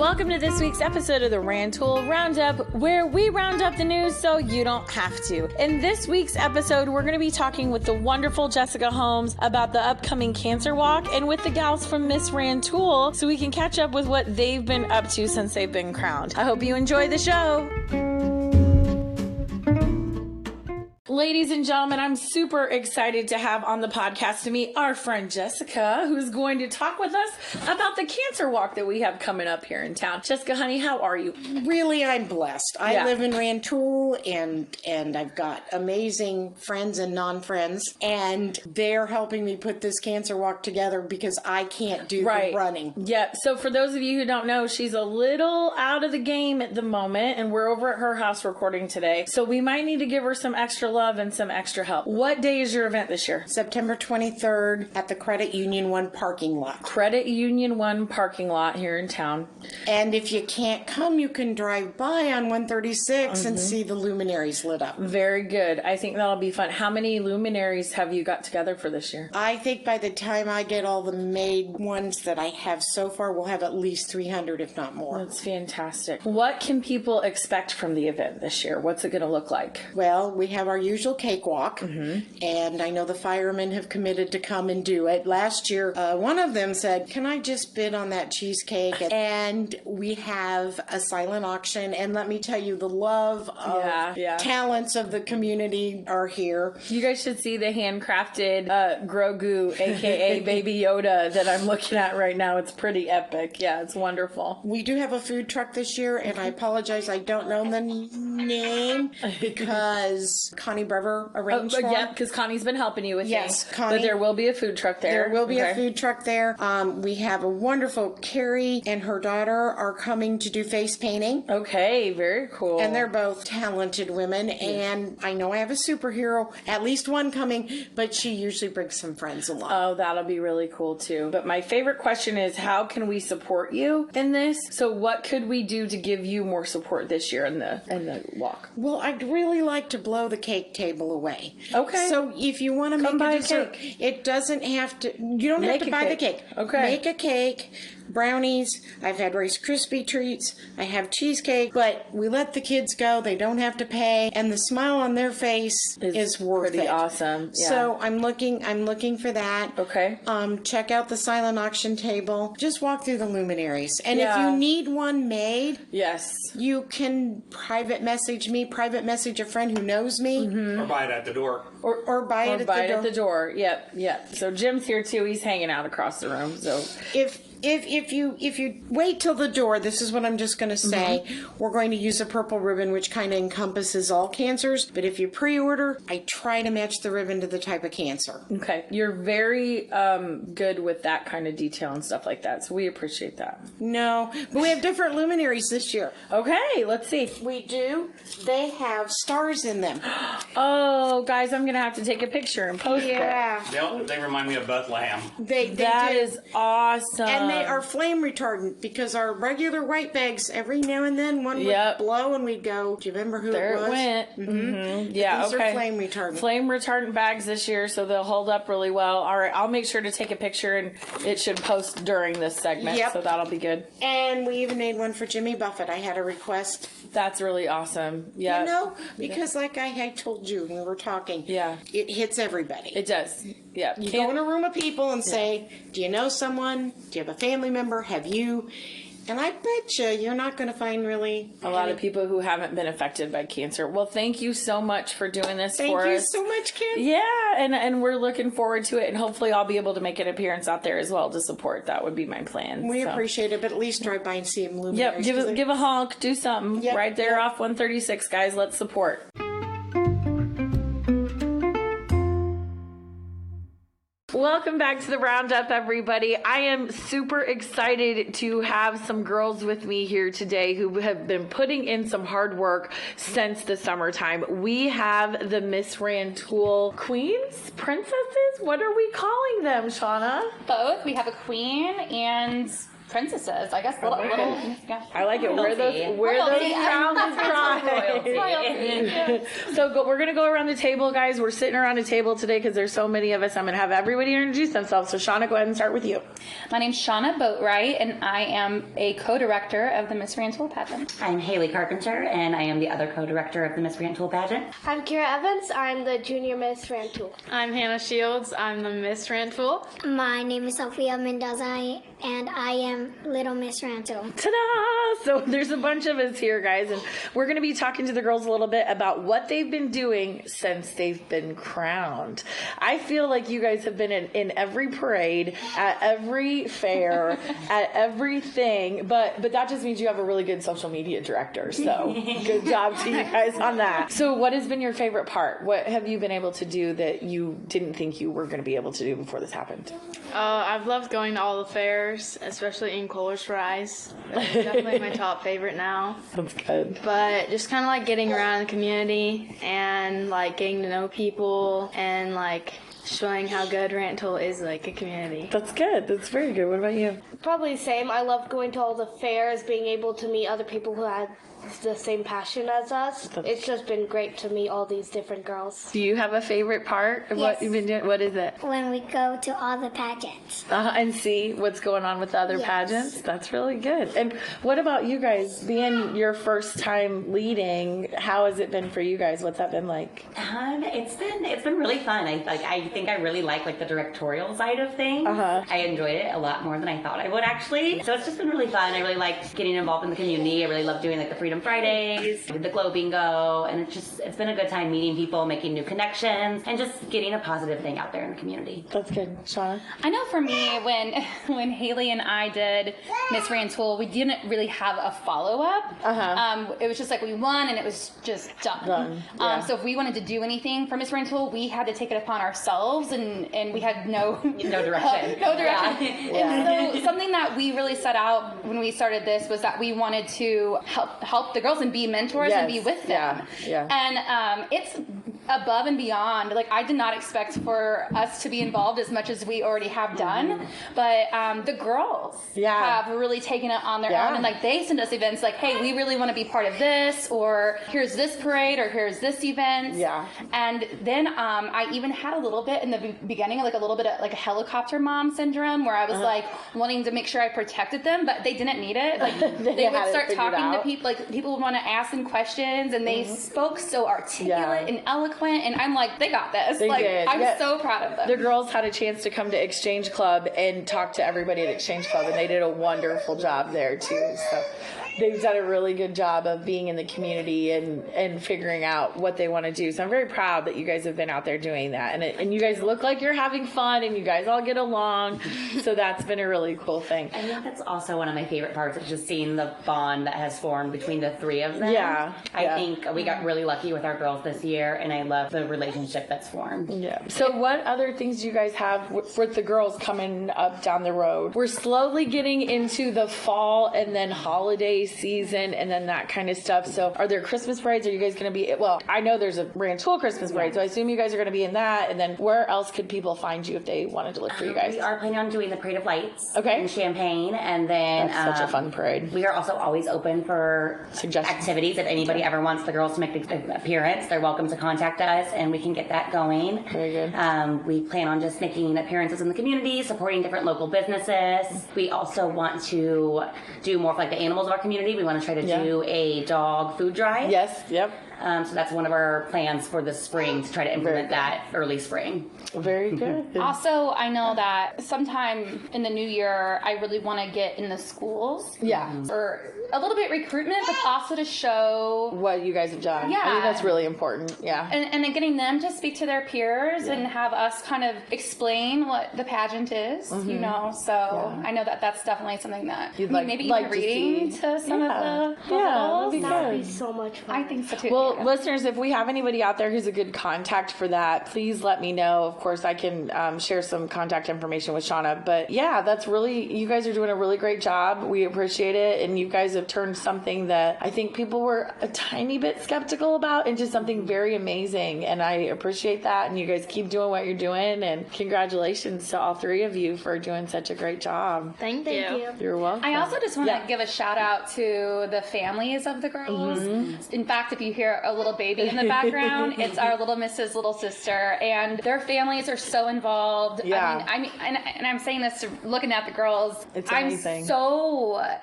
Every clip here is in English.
Welcome to this week's episode of the Rantoul Roundup, where we round up the news so you don't have to. In this week's episode, we're going to be talking with the wonderful Jessica Holmes about the upcoming cancer walk and with the gals from Miss Rantoul so we can catch up with what they've been up to since they've been crowned. I hope you enjoy the show. Ladies and gentlemen, I'm super excited to have on the podcast to meet our friend Jessica, who's going to talk with us about the cancer walk that we have coming up here in town. Jessica, honey, how are you? Really, I'm blessed. I live in Rantoul, and I've got amazing friends and non-friends, and they're helping me put this cancer walk together because I can't do the running. Yeah, so for those of you who don't know, she's a little out of the game at the moment, and we're over at her house recording today, so we might need to give her some extra love and some extra help. What day is your event this year? September 23rd at the Credit Union 1 parking lot. Credit Union 1 parking lot here in town. And if you can't come, you can drive by on 136 and see the luminaries lit up. Very good. I think that'll be fun. How many luminaries have you got together for this year? I think by the time I get all the made ones that I have so far, we'll have at least 300, if not more. That's fantastic. What can people expect from the event this year? What's it going to look like? Well, we have our usual cakewalk, and I know the firemen have committed to come and do it. Last year, one of them said, "Can I just bid on that cheesecake?" And we have a silent auction, and let me tell you, the love of talents of the community are here. You guys should see the handcrafted Grogu, aka Baby Yoda, that I'm looking at right now. It's pretty epic. Yeah, it's wonderful. We do have a food truck this year, and I apologize, I don't know the name because Connie Brever arranged for it. Yeah, because Connie's been helping you with Yes, things. Connie. But there will be a food truck there. There will be a food truck there. We have a wonderful Carrie and her daughter are coming to do face painting. Okay, very cool. And they're both talented women. And I know I have a superhero, at least one coming, but she usually brings some friends along. Oh, that'll be really cool too. But my favorite question is, how can we support you in this? So what could we do to give you more support this year in the walk? Well, I'd really like to blow the cake table away. Okay. So if you want to make a dessert, it doesn't have to, you don't have to buy the cake. Okay. Make a cake, brownies. I've had Rice Krispie treats. I have cheesecake, but we let the kids go. They don't have to pay. And the smile on their face is worth pretty it. Awesome. Yeah. So I'm looking for that. Okay. Check out the silent auction table. Just walk through the luminaries. And if you need one made, you can private message me, private message a friend who knows me. Or buy it at the door. Or buy it at the door. Yep. So Jim's here too. He's hanging out across the room. So if you wait till the door, this is what I'm just going to say. We're going to use a purple ribbon, which kind of encompasses all cancers. But if you pre-order, I try to match the ribbon to the type of cancer. Okay. You're very good with that kind of detail and stuff like that. So we appreciate that. No, but we have different luminaries this year. Okay. Let's see. We do. They have stars in them. Oh, guys, I'm going to have to take a picture and post it. They remind me of Bethlehem. That is awesome. And they are flame retardant because our regular white bags, every now and then one would blow and we'd go, do you remember who it was? There it went. Yeah, these are flame retardant. Flame retardant bags this year, so they'll hold up really well. All right, I'll make sure to take a picture and it should post during this segment, so that'll be good. And we even made one for Jimmy Buffett. I had a request. That's really awesome. Yeah. You know, because like I had told you when we were talking, it hits everybody. It does. Yeah. You go in a room of people and say, do you know someone? Do you have a family member? Have you? And I bet you're not going to find really a lot of people who haven't been affected by cancer. Well, thank you so much for doing this for us. Thank you so much, Kim. Yeah, and we're looking forward to it, and hopefully I'll be able to make an appearance out there as well to support. That would be my plan. We appreciate it, but at least drive by and see them luminaries. Yep, give a honk, do something right there off 136, guys. Let's support. Welcome back to the Roundup, everybody. I am super excited to have some girls with me here today who have been putting in some hard work since the summertime. We have the Miss Rantoul queens, princesses. What are we calling them, Shauna? Both. We have a queen and princesses, I guess. Little yeah. I like it. Wear those crowns and cries. So we're going to go around the table, guys. We're sitting around a table today because there's so many of us. I'm going to have everybody introduce themselves. So Shauna, go ahead and start with you. My name's Shauna Boatwright, and I am a co-director of the Miss Rantoul pageant. I'm Haley Carpenter, and I am the other co-director of the Miss Rantoul pageant. I'm Kira Evans. I'm the junior Miss Rantoul. I'm Hannah Shields. I'm the Miss Rantoul. My name is Sophia Mendoza, and I am Little Miss Rantoul. Ta-da! So there's a bunch of us here, guys, and we're going to be talking to the girls a little bit about what they've been doing since they've been crowned. I feel like you guys have been in every parade, at every fair, at everything, but that just means you have a really good social media director, so good job to you guys on that. So what has been your favorite part? What have you been able to do that you didn't think you were going to be able to do before this happened? I've loved going to all the fairs, especially in Colors Fries. That's definitely my top favorite now. That's good. But just kind of like getting around the community and like getting to know people and like showing how good Rantoul is like a community. That's good. That's very good. What about you? Probably the same. I love going to all the fairs, being able to meet other people who had the same passion as us. It's just been great to meet all these different girls. Do you have a favorite part of Yes. what you've been doing? What is it? When we go to all the pageants. And see what's going on with the other Yes. pageants? That's really good. And what about you guys? Being your first time leading, how has it been for you guys? What's that been like? It's been really fun. I think I really like the directorial side of things. I enjoyed it a lot more than I thought I would actually. So it's just been really fun. I really liked getting involved in the community. I really love doing the Freedom Fridays, the Glow Bingo, and it's been a good time meeting people, making new connections, and just getting a positive thing out there in the community. That's good. Shauna? I know for me, when Haley and I did Miss Rantoul, we didn't really have a follow-up. It was just like we won and it was just done. Yeah. So if we wanted to do anything for Miss Rantoul, we had to take it upon ourselves, and we had no direction. no direction. Yeah. And so something that we really set out when we started this was that we wanted to help the girls and be mentors and be with them. Yeah. And it's above and beyond. Like, I did not expect for us to be involved as much as we already have done, but the girls have really taken it on their own, and like they send us events like, hey, we really want to be part of this, or here's this parade, or here's this event. And then I even had a little bit in the beginning, like a little bit of like a helicopter mom syndrome, where I was like wanting to make sure I protected them, but they didn't need it. Like they would start talking to people, like people would want to ask them questions, and they spoke so articulate and eloquent, and I'm like, they got this. I'm so proud of them. The girls had a chance to come to Exchange Club and talk to everybody at Exchange Club, and they did a wonderful job there too. So they've done a really good job of being in the community and figuring out what they want to do. So I'm very proud that you guys have been out there doing that. And you guys look like you're having fun, and you guys all get along. So that's been a really cool thing. I think that's also one of my favorite parts, is just seeing the bond that has formed between the three of them. I think we got really lucky with our girls this year, and I love the relationship that's formed. So what other things do you guys have with the girls coming up down the road? We're slowly getting into the fall and then holiday season and then that kind of stuff. So are there Christmas parades? Are you guys going to be, well, I know there's a Rantoul Christmas parade, so I assume you guys are going to be in that. And then where else could people find you if they wanted to look for you guys? We are planning on doing the Parade of Lights in Champaign, and then that's such a fun parade. We are also always open for suggestions, activities. If anybody ever wants the girls to make an appearance, they're welcome to contact us, and we can get that going. Very good. We plan on just making appearances in the community, supporting different local businesses. We also want to do more for like the animals of our community. We want to try to do a dog food drive. So that's one of our plans for the spring, to try to implement that early spring. Very good. Also, I know that sometime in the new year, I really want to get in the schools. Or a little bit recruitment, but also to show what you guys have done. I think that's really important. And then getting them to speak to their peers and have us kind of explain what the pageant is, you know. So I know that that's definitely something that you'd maybe even reading to some of the That would be so much fun. I think so too. Well, Well, listeners, if we have anybody out there who's a good contact for that, please let me know. Of course, I can share some contact information with Shauna. But yeah, that's really, you guys are doing a really great job. We appreciate it. And you guys have turned something that I think people were a tiny bit skeptical about into something very amazing. And I appreciate that. And you guys keep doing what you're doing. And congratulations to all three of you for doing such a great job. Thank you. You're welcome. I also just want to give a shout out to the families of the girls. In fact, if you hear a little baby in the background, it's our little Mrs. Little Sister, and their families are so involved. Yeah. I mean, and I'm saying this looking at the girls. It's amazing.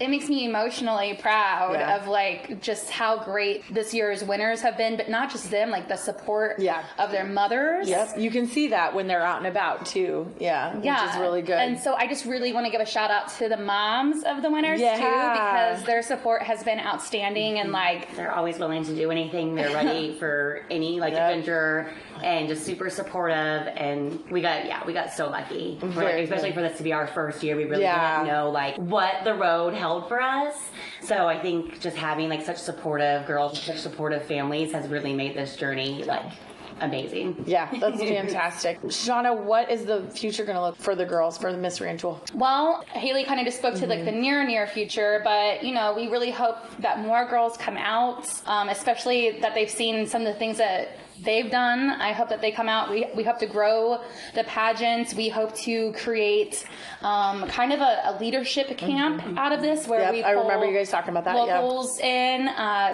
It makes me emotionally proud of like just how great this year's winners have been, but not just them, like the support of their mothers. Yes, you can see that when they're out and about too. Yeah, which is really good. And so I just really want to give a shout out to the moms of the winners too, because their support has been outstanding, and like they're always willing to do anything. They're ready for any adventure, and just super supportive. And we got so lucky, especially for this to be our first year. We really didn't know like what the road held for us. So I think just having like such supportive girls, such supportive families has really made this journey like amazing. Yeah, that's fantastic. Shauna, what is the future going to look for the girls, for the Miss Rantoul? Well, Haley kind of just spoke to like the near future, but you know, we really hope that more girls come out, especially that they've seen some of the things that they've done. I hope that they come out. We hope to grow the pageants. We hope to create kind of a leadership camp out of this where we pull I remember you guys talking about that. Locals in.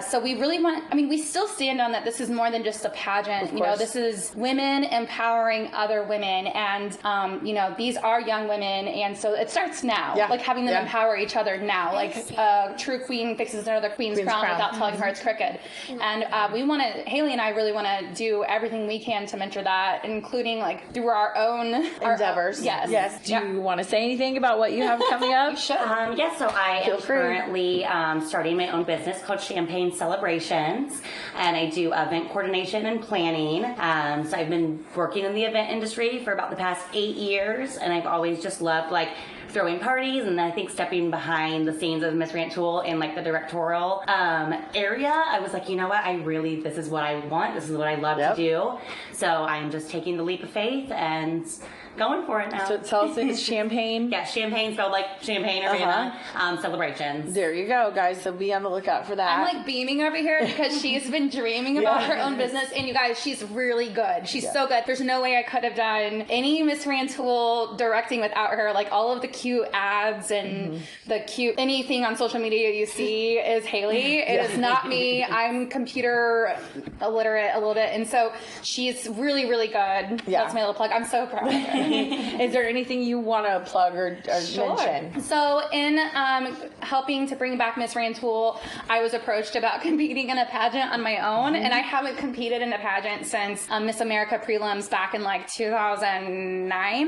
So we really want, I mean, we still stand on that this is more than just a pageant. You know, this is women empowering other women. And, you know, these are young women. And so it starts now. Like having them empower each other now. Like a true queen fixes another queen's crown without telling her it's crooked. And we want to, Haley and I really want to do everything we can to mentor that, including like through our own endeavors. Yes. Do you want to say anything about what you have coming up? Sure. Yes, so I am currently starting my own business called Champagne Celebrations, and I do event coordination and planning. So I've been working in the event industry for about the past 8 years, and I've always just loved like throwing parties, and I think stepping behind the scenes of Miss Rantoul in like the directorial area, I was like, you know what, this is what I want, this is what I love to do. So I'm just taking the leap of faith and going for it now. So tell us, it's Champagne. Yeah, Champagne spelled like Champagne Arena Celebrations. There you go, guys. So be on the lookout for that. I'm like beaming over here because she's been dreaming about her own business, and you guys, she's really good. She's so good. There's no way I could have done any Miss Rantoul directing without her. Like all of the cute ads and the cute anything on social media you see is Haley. It is not me. I'm computer illiterate a little bit, and so she's really, really good. That's my little plug. I'm so proud of her. Is there anything you want to plug or mention? So in helping to bring back Miss Rantoul, I was approached about competing in a pageant on my own, and I haven't competed in a pageant since Miss America prelims back in like 2009.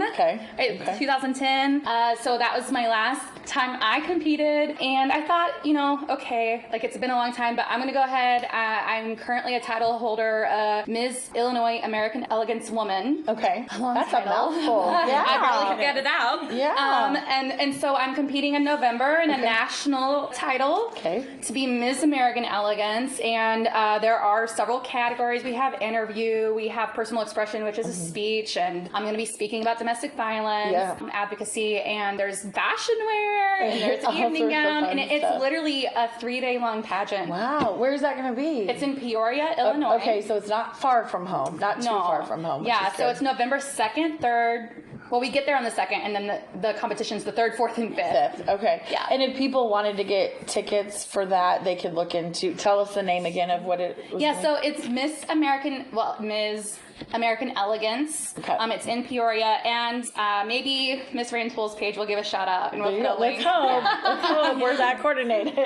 2010. So that was my last time I competed, and I thought, you know, okay, like it's been a long time, but I'm going to go ahead. I'm currently a title holder, Ms. Illinois American Elegance Woman. Okay. That's title. a mouthful. I barely could get it out. And so I'm competing in November in a national title to be Miss American Elegance, and there are several categories. We have interview, we have personal expression, which is a speech, and I'm going to be speaking about domestic violence, advocacy, and there's fashion wear, and there's evening gown, and it's literally a 3-day long pageant. Wow. Where's that going to be? It's in Peoria, Illinois. Okay, so it's not far from home. Not too far from home. Yeah, so it's November 2nd, 3rd. Well, we get there on the 2nd, and then the competition's the 3rd, 4th, and 5th. Okay. Yeah. And if people wanted to get tickets for that, they could look into. Tell us the name again of what it was. Yeah, so it's Ms. American Elegance. Okay. It's in Peoria, and maybe Miss Rantoul's page will give a shout out, and we'll put a link. Let's hope. Let's hope. We're that coordinated.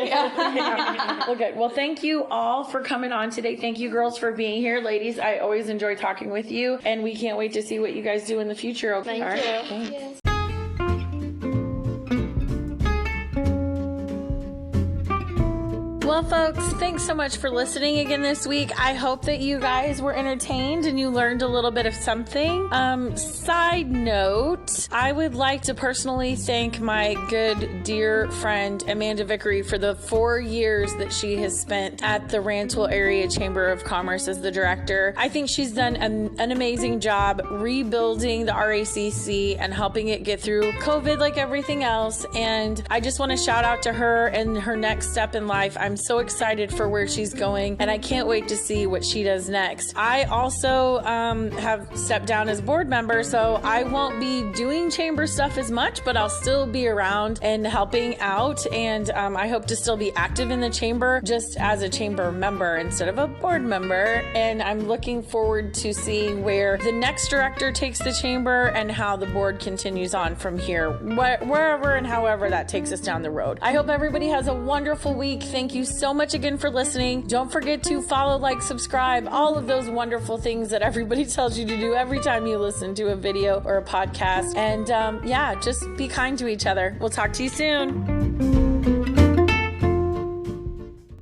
Okay. Well, thank you all for coming on today. Thank you, girls, for being here. Ladies, I always enjoy talking with you, and we can't wait to see what you guys do in the future. Okay. Thank you. Thanks. Yes. Well, folks, thanks so much for listening again this week. I hope that you guys were entertained and you learned a little bit of something. Side note, I would like to personally thank my good dear friend Amanda Vickery for the 4 years that she has spent at the Rantoul Area Chamber of Commerce as the director. I think she's done an amazing job rebuilding the RACC and helping it get through COVID like everything else. And I just want to shout out to her and her next step in life. I'm so excited for where she's going, and I can't wait to see what she does next. I also have stepped down as board member, so I won't be doing chamber stuff as much, but I'll still be around and helping out. And I hope to still be active in the chamber just as a chamber member instead of a board member. And I'm looking forward to seeing where the next director takes the chamber and how the board continues on from here, wherever and however that takes us down the road. I hope everybody has a wonderful week. Thank you so much again for listening. Don't forget to follow, like, subscribe, all of those wonderful things that everybody tells you to do every time you listen to a video or a podcast. And yeah, just be kind to each other. We'll talk to you soon.